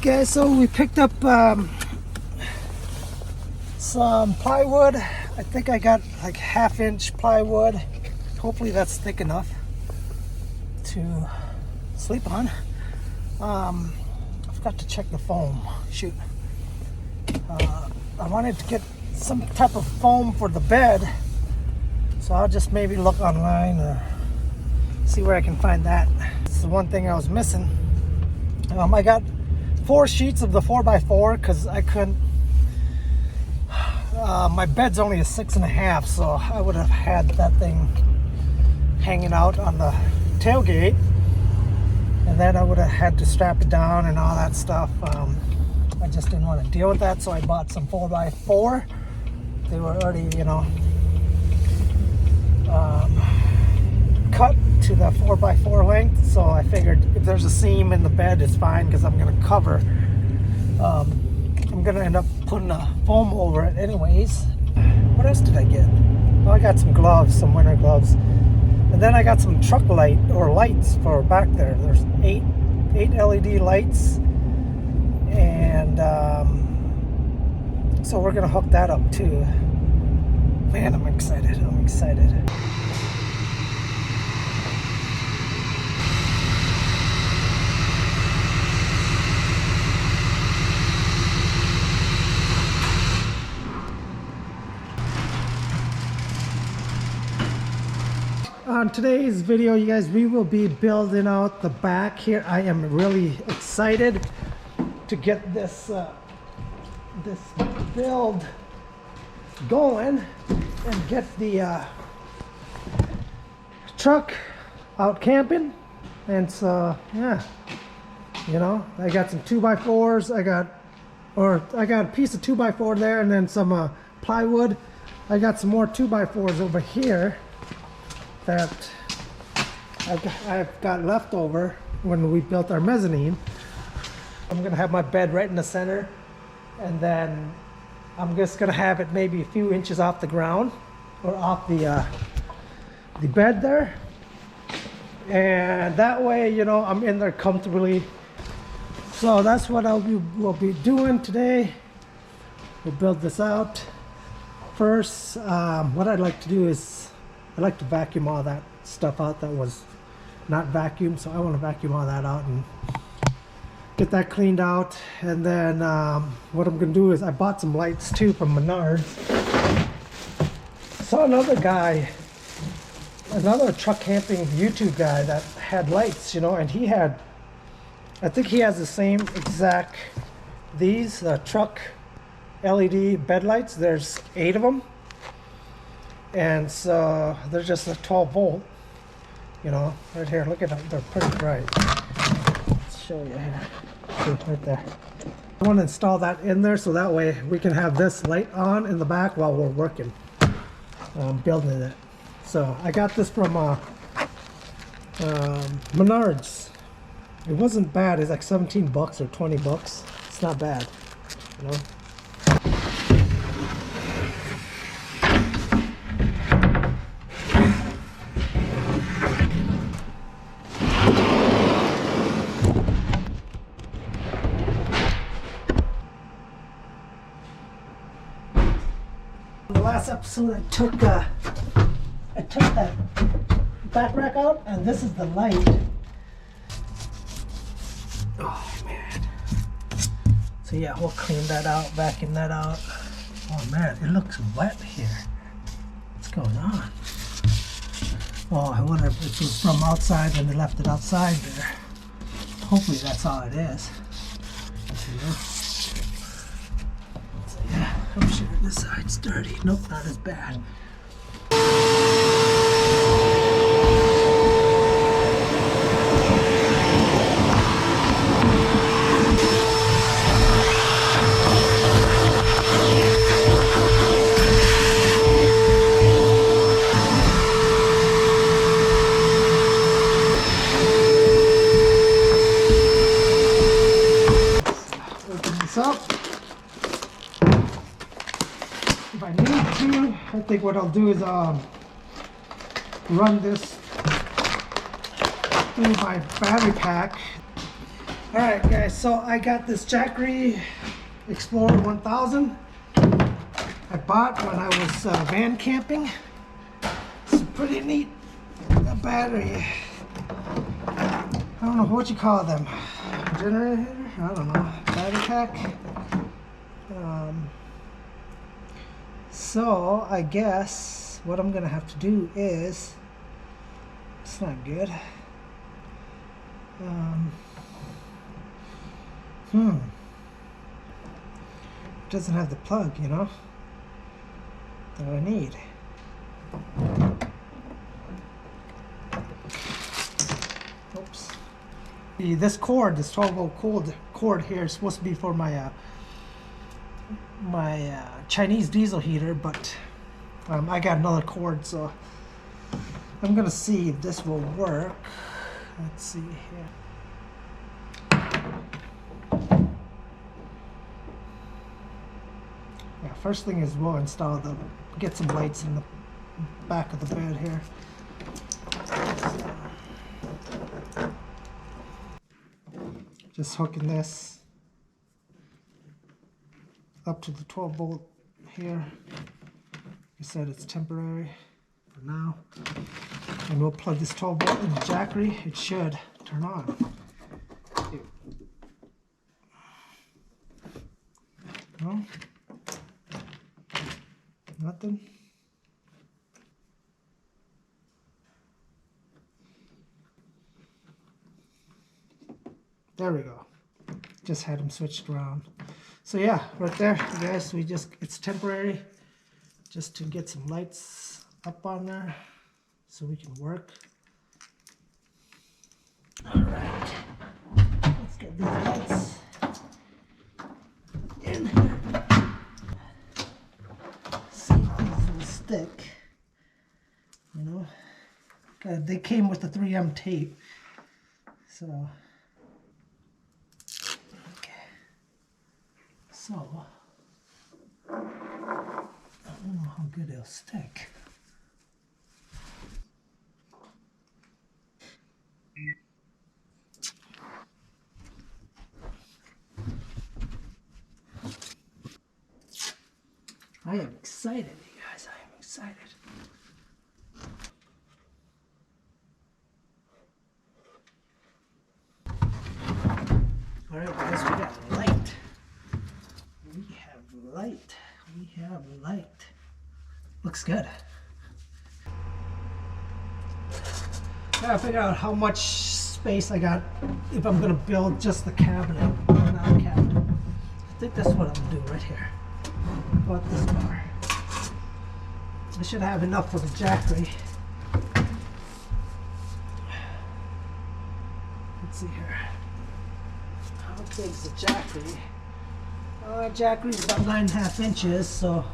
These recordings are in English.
Okay, so we picked up some plywood. I think I got like 1/2 inch plywood. Hopefully that's thick enough to sleep on. I forgot to check the foam. Shoot. I wanted to get some type of foam for the bed, so I'll just maybe look online or see where I can find that. It's the one thing I was missing. I got 4 sheets of the 4x4 because I couldn't. My bed's only a 6.5, so I would have had that thing hanging out on the tailgate, and then I would have had to strap it down and all that stuff. I just didn't want to deal with that, so I bought some 4x4. They were already, cut to the 4x4 length, so I figured if there's a seam in the bed, it's fine because I'm going to cover. I'm going to end up putting a foam over it anyways. What else did I get? Oh, I got some gloves, some winter gloves. And then I got some truck light or lights for back there. There's 8 LED lights. And so we're going to hook that up too. Man, I'm excited. I'm excited. On today's video, you guys, we will be building out the back here. I am really excited to get this this build going and get the truck out camping. And so yeah, I got some 2x4s. I got a piece of 2x4 there, and then some plywood. I got some more 2x4s over here that I've got left over when we built our mezzanine. I'm gonna have my bed right in the center, and then I'm just gonna have it maybe a few inches off the ground or off the bed there, and that way I'm in there comfortably. So that's what we'll be doing today. We'll build this out first. What I'd like to do is I like to vacuum all that stuff out that was not vacuumed, so I want to vacuum all that out and get that cleaned out. And then what I'm going to do is I bought some lights too from Menards. Saw another truck camping YouTube guy that had lights, and he had, I think he has the same exact, these truck LED bed lights. There's 8 of them. And so they're just a 12 volt, right here. Look at them, they're pretty bright. Let's show you here. See, right there. I want to install that in there so that way we can have this light on in the back while we're working, building it. So I got this from Menards. It wasn't bad. It's like 17 bucks or 20 bucks. It's not bad, The last episode I took that back rack out, and this is the light. Oh man. So yeah, we'll clean that out, vacuum that out. Oh man, it looks wet here. What's going on? Oh, I wonder if it was from outside and they left it outside there. Hopefully that's all it is. So yeah, I'm sure this side's dirty. Nope, not as bad. Up. If I need to, I think what I'll do is run this through my battery pack. Alright guys, so I got this Jackery Explorer 1000 I bought when I was van camping. It's a pretty neat battery. I don't know what you call them. Generator? I don't know. Battery pack. So I guess what I'm gonna have to do is, it's not good. It doesn't have the plug, you know, that I need. Oops. This cord, this 12-volt cord here is supposed to be for my Chinese diesel heater, but I got another cord, so I'm gonna see if this will work. Let's see here. Yeah, first thing is we'll install get some lights in the back of the bed here. Just hooking this up to the 12-volt here. Like I said, it's temporary for now. And we'll plug this 12-volt in the Jackery. It should turn on. No? Nothing? There we go. Just had them switched around. So yeah, right there, you guys, it's temporary, just to get some lights up on there so we can work. All right, let's get these lights in here. See if these will stick, you know. They came with the 3M tape, so. So, I don't know how good it'll stick. I am excited, you guys. I am excited. All right, guys, we got light. We have light. Looks good. Gotta figure out how much space I got if I'm gonna build just the cabinet, not a cabinet. I think that's what I'm gonna do right here. About this far. I should have enough for the Jackery. Let's see here. How big is the Jackery? Jackery's about 9.5 inches, so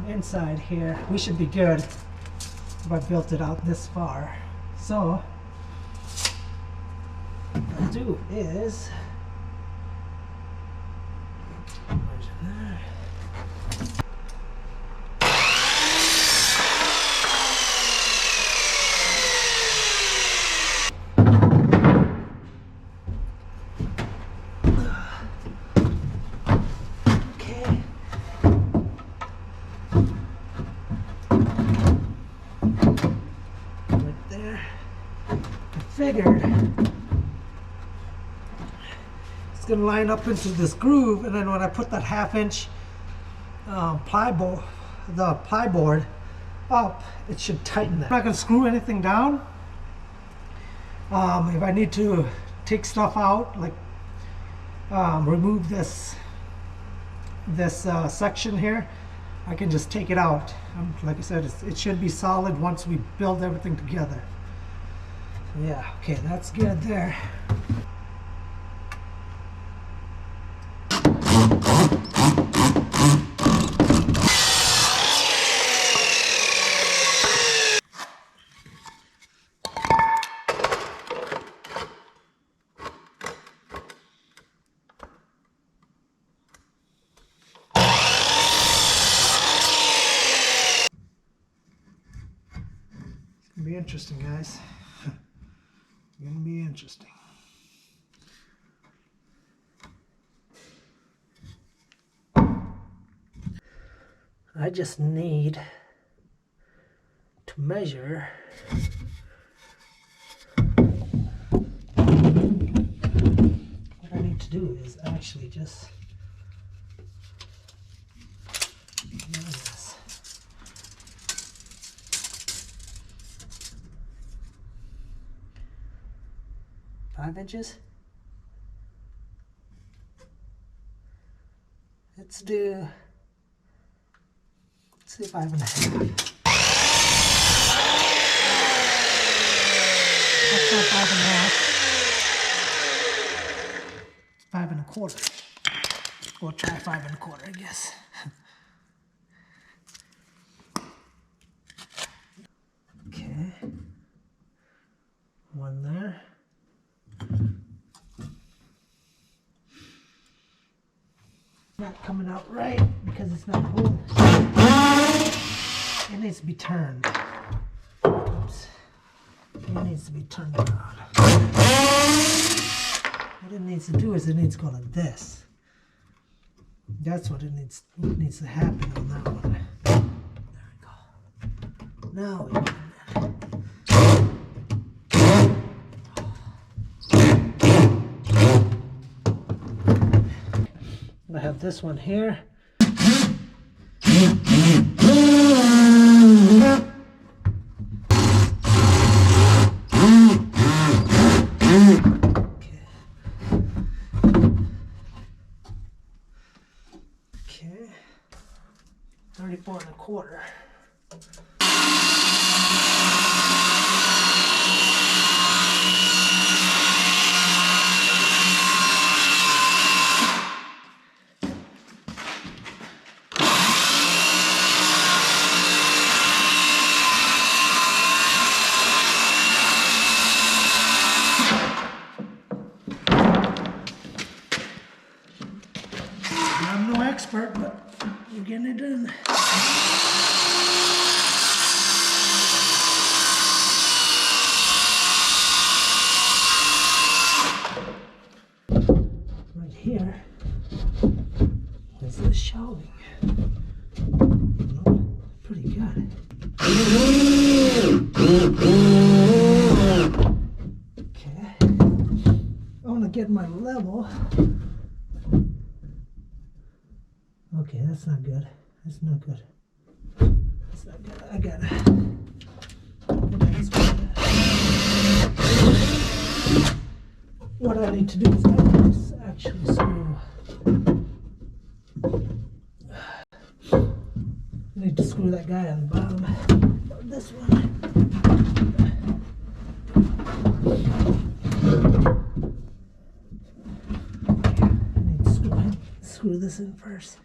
inside here we should be good if I built it out this far. So what I'll do is figured it's gonna line up into this groove, and then when I put that 1/2 inch plyboard up, it should tighten that. I'm not gonna screw anything down. If I need to take stuff out, like remove this section here, I can just take it out. Like I said, it should be solid once we build everything together. Yeah, okay, that's good there. Be interesting, guys. Gonna be interesting. I just need to measure what I need to do is actually just measure this. 5 inches. Let's do 5.5. That's not 5.5. 5.25. We'll try 5.25, I guess. Okay. One there. Not coming out right because it's not holding. It needs to be turned. Oops. It needs to be turned around. What it needs to do is it needs to go like this. That's what it needs to happen on that one. There we go. Now we can. I have this one here. Okay. 34.25. I'm no expert, but we're getting it done. Right here is the shelving. Pretty good. Okay. I want to get my level. Okay, that's not good. That's not good. That's not good. I got it. What I need to do is actually screw. I need to screw that guy on the bottom of this one. I need to screw this in first.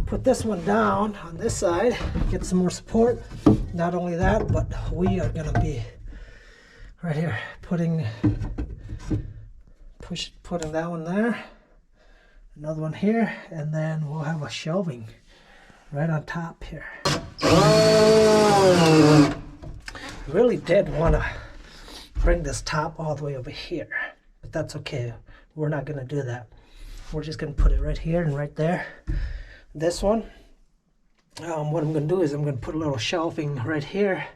Put this one down on this side, get some more support. Not only that, but we are gonna be right here putting that one there, another one here, and then we'll have a shelving right on top here. I really did want to bring this top all the way over here, but that's okay. We're not gonna do that. We're just gonna put it right here and right there. This one what I'm going to do is I'm going to put a little shelving right here,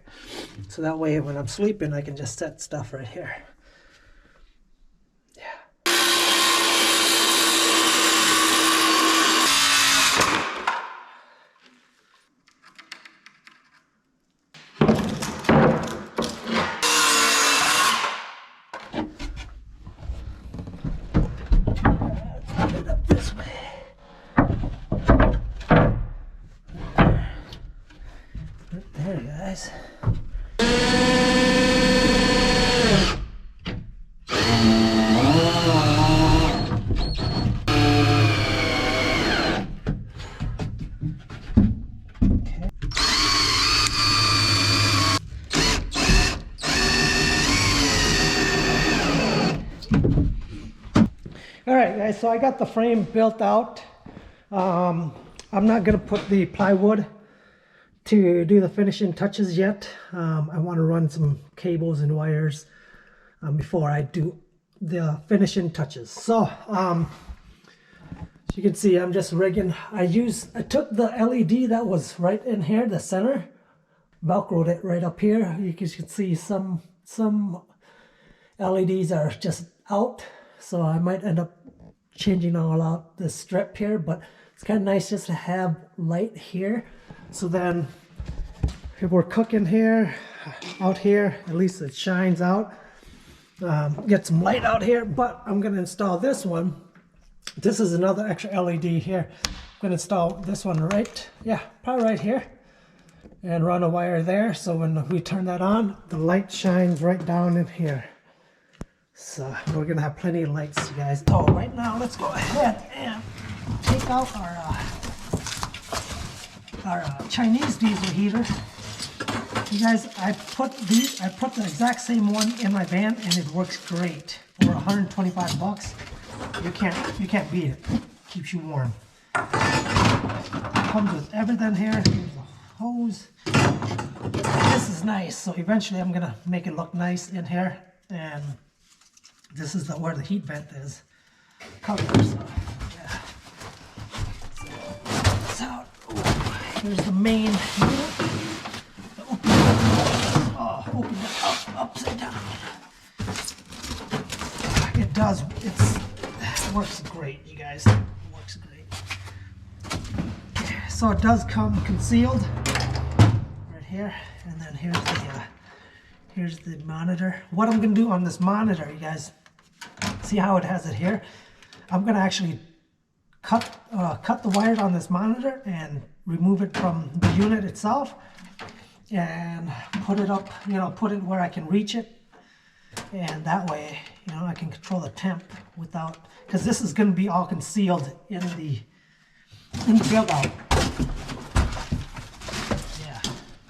so that way when I'm sleeping I can just set stuff right here. There, guys. All right, guys, so I got the frame built out. I'm not going to put the plywood to do the finishing touches yet. I want to run some cables and wires before I do the finishing touches. So, as you can see, I'm just rigging. I took the LED that was right in here, the center, Velcroed it right up here. You can see some LEDs are just out, so I might end up changing all out this strip here, but it's kind of nice just to have light here. So then if we're cooking here, out here, at least it shines out. Get some light out here, but I'm going to install this one. This is another extra LED here. I'm going to install this one probably right here, and run a wire there, so when we turn that on, the light shines right down in here. So we're going to have plenty of lights, you guys. Oh, right now let's go ahead and take out our Chinese diesel heater. You guys, I put the exact same one in my van, and it works great. For 125 bucks, you can't beat it. Keeps you warm. Comes with everything here. Here's the hose. This is nice. So eventually, I'm gonna make it look nice in here, and this is where the heat vent is. Cover. So yeah. So here's the main unit. Open it up, upside down. It works great, you guys. It works great. So it does come concealed right here, and then here's the monitor. What I'm gonna do on this monitor, you guys, see how it has it here? I'm gonna actually cut the wire on this monitor and remove it from the unit itself, and put it up, put it where I can reach it, and that way, I can control the temp without, because this is going to be all concealed in the build out. Yeah.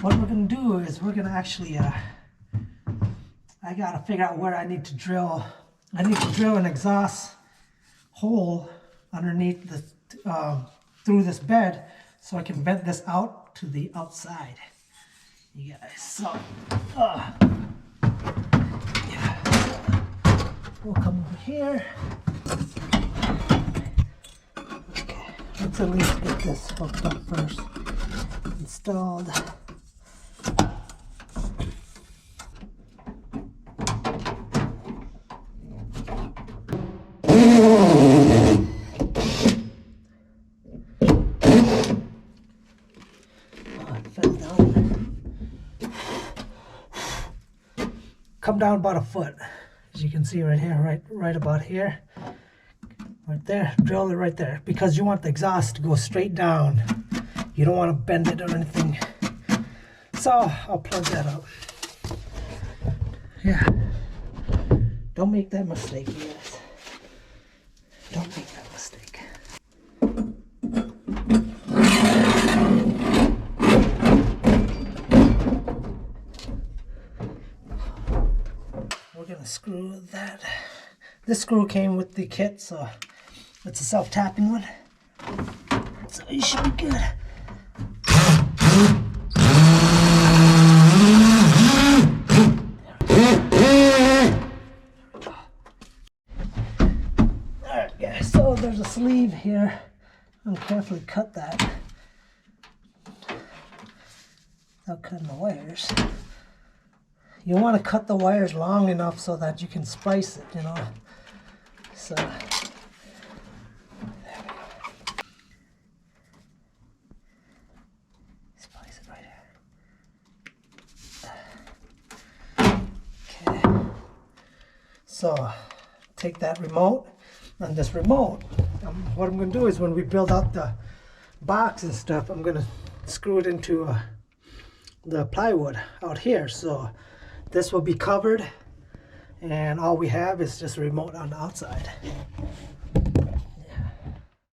What we're going to do is we're going to actually, I got to figure out where I need to drill. I need to drill an exhaust hole underneath the, through this bed, so I can vent this out to the outside. You guys, so yeah, we'll come over here. Okay, let's at least get this hooked up first, installed. Come down about a foot, as you can see right here, right about here, right there. Drill it right there, because you want the exhaust to go straight down. You don't want to bend it or anything. So I'll plug that up. Yeah, don't make that mistake, you guys. Don't make that mistake. We're gonna screw that. This screw came with the kit, so it's a self-tapping one. So you should be good. Alright guys, so there's a sleeve here. I'll carefully cut that. without cutting the wires. You want to cut the wires long enough so that you can splice it, you know. So there we go. Splice it right here. Okay. So take that remote, and this remote, what I'm going to do is when we build out the box and stuff, I'm going to screw it into the plywood out here. So this will be covered, and all we have is just a remote on the outside.